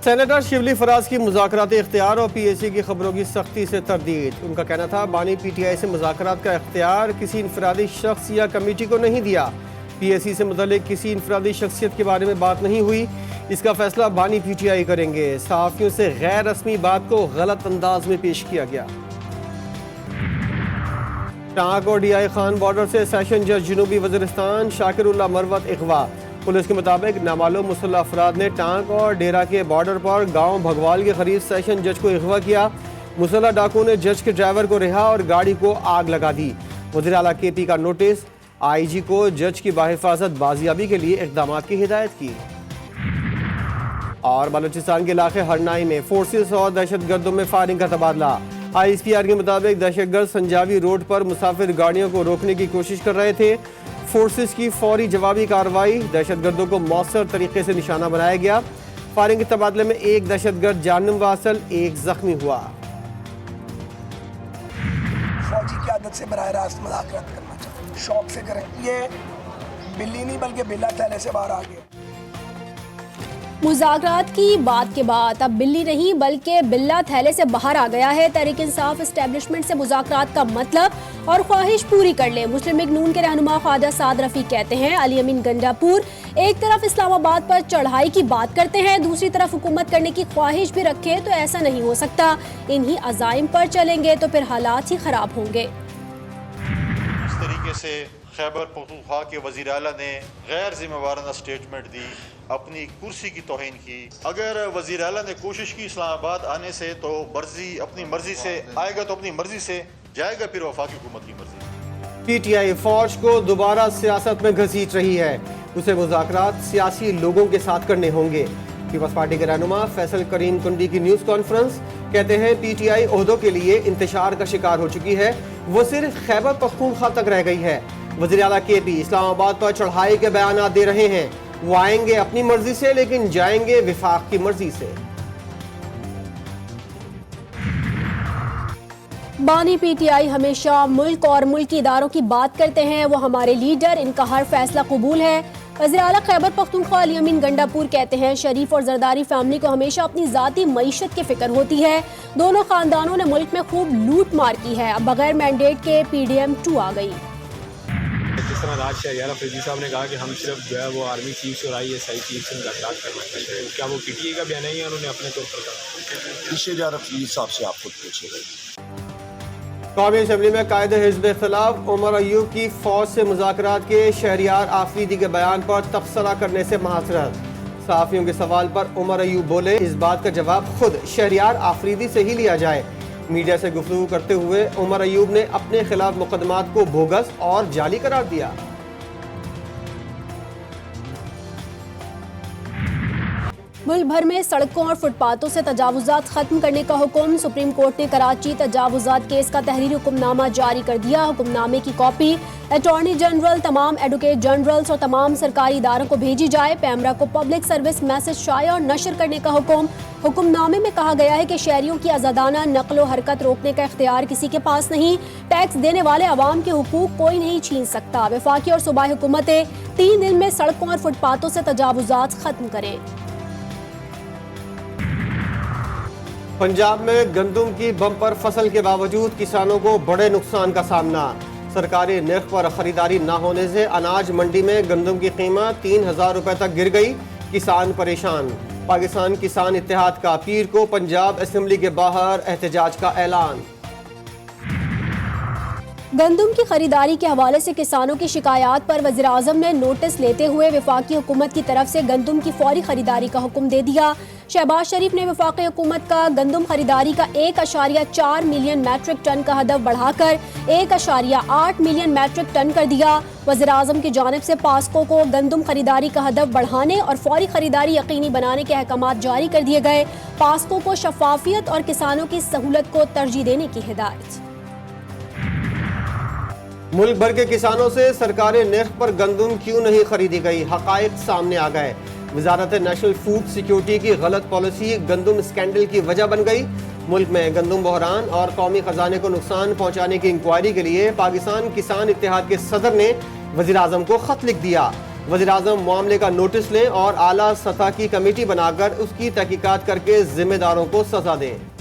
Senator शिवली फराज की मुज़ाकराती इख्तियार और PAC की खबरों की सख्ती से तरदीद। उनका कहना था बानी PTI से मुज़ाकरात का इख्तियार किसी इनफरादी शख्स या कमेटी को नहीं दिया। PAC से मुतल्लिक किसी इनफरादी शख्सियत के बारे में बात नहीं हुई। इसका फैसला बानी PTI करेंगे। सहाफ़ियों से गैर रस्मी बात को गलत अंदाज में पेश किया गया। टांक और DI खान बॉर्डर से सेशन जज जनूबी वज़ीरिस्तान शाकिरुल्लाह मरवत अगवा। पुलिस के मुताबिक नामालूम मुसल्लह अफराद ने टांक और डेरा के बॉर्डर पर गांव भगवाल के करीब सेशन जज को अगवा किया। मुसल्लह डाकू ने जज के ड्राइवर को रिहा और गाड़ी को आग लगा दी। वज़ीर आला KP का नोटिस, IG को जज की बाहिफाजत बाजियाबी के लिए इक़दाम की हिदायत की। और बलूचिस्तान के इलाके हरनाई में फोर्सेस और दहशतगर्दों में फायरिंग का तबादला। ISPR के मुताबिक दहशतगर्द संजावी रोड पर मुसाफिर गाड़ियों को रोकने की कोशिश कर रहे थे। फोर्सेस की फौरी जवाबी कार्रवाई, दहशतगर्दों को मौसर तरीके से निशाना बनाया गया। फायरिंग के तबादले में एक दहशतगर्द जानम वासल, एक जख्मी हुआ। फौजी की आदत से बराह रास्त मुज़ाकरात करना चाहिए, शौक से करें। ये बिल्ली नहीं बल्कि बिल्ला थैले से बाहर आ गया। मुज़ाकरात की बात के बाद अब बिल्ली नहीं बल्कि बिल्ला थैले से बाहर आ गया है। तहरीक इंसाफ एस्टेब्लिशमेंट से मुज़ाकरात का मतलब और ख्वाहिश पूरी कर ले। मुस्लिम लीग नून के रहनुमा ख्वाजा साद रफ़ी कहते हैं अली अमीन गंडापुर एक तरफ इस्लामाबाद पर चढ़ाई की बात करते हैं, दूसरी तरफ हुकूमत करने की ख्वाहिश भी रखे तो ऐसा नहीं हो सकता। इन्हीं अज़ाइम पर चलेंगे तो फिर हालात ही ख़राब होंगे। इस तरीके से खैबर पख्तूनख्वा के वज़ीर आला ने गैर जिम्मेवाराना स्टेटमेंट दी, अपनी कुर्सी की तौहीन की। अगर वज़ीर आला ने कोशिश की इस्लामाबाद आने से तो अपनी मर्जी से आएगा तो अपनी मर्जी से जाएगा, फिर वफाकी हुकूमत की मर्जी। PTI फौज को दोबारा सियासत में घसीट रही है। उसे मुज़ाकरात सियासी लोगों के साथ करने होंगे। पीपल्स पार्टी के रहनुमा फैसल करीम कुंडी की न्यूज़ कॉन्फ्रेंस, कहते हैं PTI ओहदों के लिए इंतशार का शिकार हो चुकी है। वो सिर्फ खैबर पख्तूनख्वा तक रह गई है। वज़ीर आला KP इस्लामाबाद पर चढ़ाई के बयान दे रहे हैं। वो आएंगे अपनी मर्जी से लेकिन जाएंगे विफाक की मर्जी से। बानी PTI हमेशा मुल्क और मुल्की इदारों की बात करते हैं। वो हमारे लीडर, इनका हर फैसला कबूल है। वज़ीर आला खैबर पख्तूनख्वा अली अमीन गंडापुर कहते हैं शरीफ और जरदारी फैमिली को हमेशा अपनी ज़ाती मईशत की फिक्र होती है। दोनों खानदानों ने मुल्क में खूब लूट मार की है। अब बगैर मैंडेट के PDM 2 आ गई। जिस तरह राज शहरियार अफरीदी साहब ने कहा कि हम सिर्फ जो है वो आर्मी चीफ और ISI चीफ से मुलाकात करना चाहते हैं, क्या वो PTI का बयान नहीं है? उन्होंने अपने तौर पर कहा। शहरियार अफरीदी साहब से आप खुद पूछेगा। कौमी असम्बली में कायदे हिज़्ब इख्तिलाफ, उमर अयूब की फौज से मुज़ाकरात के शहरियार आफरीदी के बयान पर तबसरा करने से महासरत। सहाफ़ियों के सवाल पर उमर अयूब बोले इस बात का जवाब खुद शहरियार आफरीदी से ही लिया जाए। मीडिया से गुफ्तगू करते हुए उमर अयूब ने अपने खिलाफ मुकदमात को बोगस और जाली करार दिया। मुल्क भर में सड़कों और फुटपाथों से तजावुजात खत्म करने का हुक्म। सुप्रीम कोर्ट ने कराची तजावुजात केस का तहरीरी हुक्मनामा जारी कर दिया। हुक्मनामे की कॉपी अटॉर्नी जनरल, तमाम एडवोकेट जनरल्स और तमाम सरकारी इदारों को भेजी जाए। पैमरा को पब्लिक सर्विस मैसेज शाया और नशर करने का हुक्म। हुक्मनामे में कहा गया है कि शहरियों की आज़ादाना नकलो हरकत रोकने का इख्तियार किसी के पास नहीं। टैक्स देने वाले अवाम के हुकूक कोई नहीं छीन सकता। वफाकी और सूबाई हुकूमतें 3 दिन में सड़कों और फुटपाथों से तजावुजात खत्म करें। पंजाब में गंदम की बम्पर फसल के बावजूद किसानों को बड़े नुकसान का सामना। सरकारी निर्ख पर खरीदारी न होने से अनाज मंडी में गंदम की कीमत 3000 रुपए तक गिर गई। किसान परेशान। पाकिस्तान किसान इत्तेहाद का पीर को पंजाब असेंबली के बाहर एहतजाज का ऐलान। गंदम की खरीदारी के हवाले से किसानों की शिकायत पर वज़ीर आज़म ने नोटिस लेते हुए वफाकी हुकूमत की तरफ से गंदम की फौरी खरीदारी का हुक्म दे दिया। शहबाज शरीफ ने वफाकी हुकूमत का गंदम खरीदारी का 1.4 मिलियन मैट्रिक टन का हदफ बढ़ाकर 1.8 मिलियन मैट्रिक टन कर दिया। वज़ीर आज़म की जानिब से पास्को को गंदम खरीदारी का हदफ बढ़ाने और फौरी खरीदारी यकीनी बनाने के अहकामात जारी कर दिए गए। पास्को को शफाफियत और किसानों की सहूलत को तरजीह देने की हिदायत। मुल्क भर के किसानों से सरकारी निर्ख पर गंदम क्यों नहीं खरीदी गई, हकायक सामने आ गए। वजारत नेशनल फूड सिक्योरिटी की गलत पॉलिसी गंदम स्कैंडल की वजह बन गई। मुल्क में गंदम बहरान और कौमी खजाने को नुकसान पहुंचाने की इंक्वायरी के लिए पाकिस्तान किसान इत्तेहाद के सदर ने वज़ीर आज़म को खत लिख दिया। वज़ीर-ए-आज़म मामले का नोटिस लें और आला सतह की कमेटी बनाकर उसकी तहकीकात करके जिम्मेदारों को सजा दें।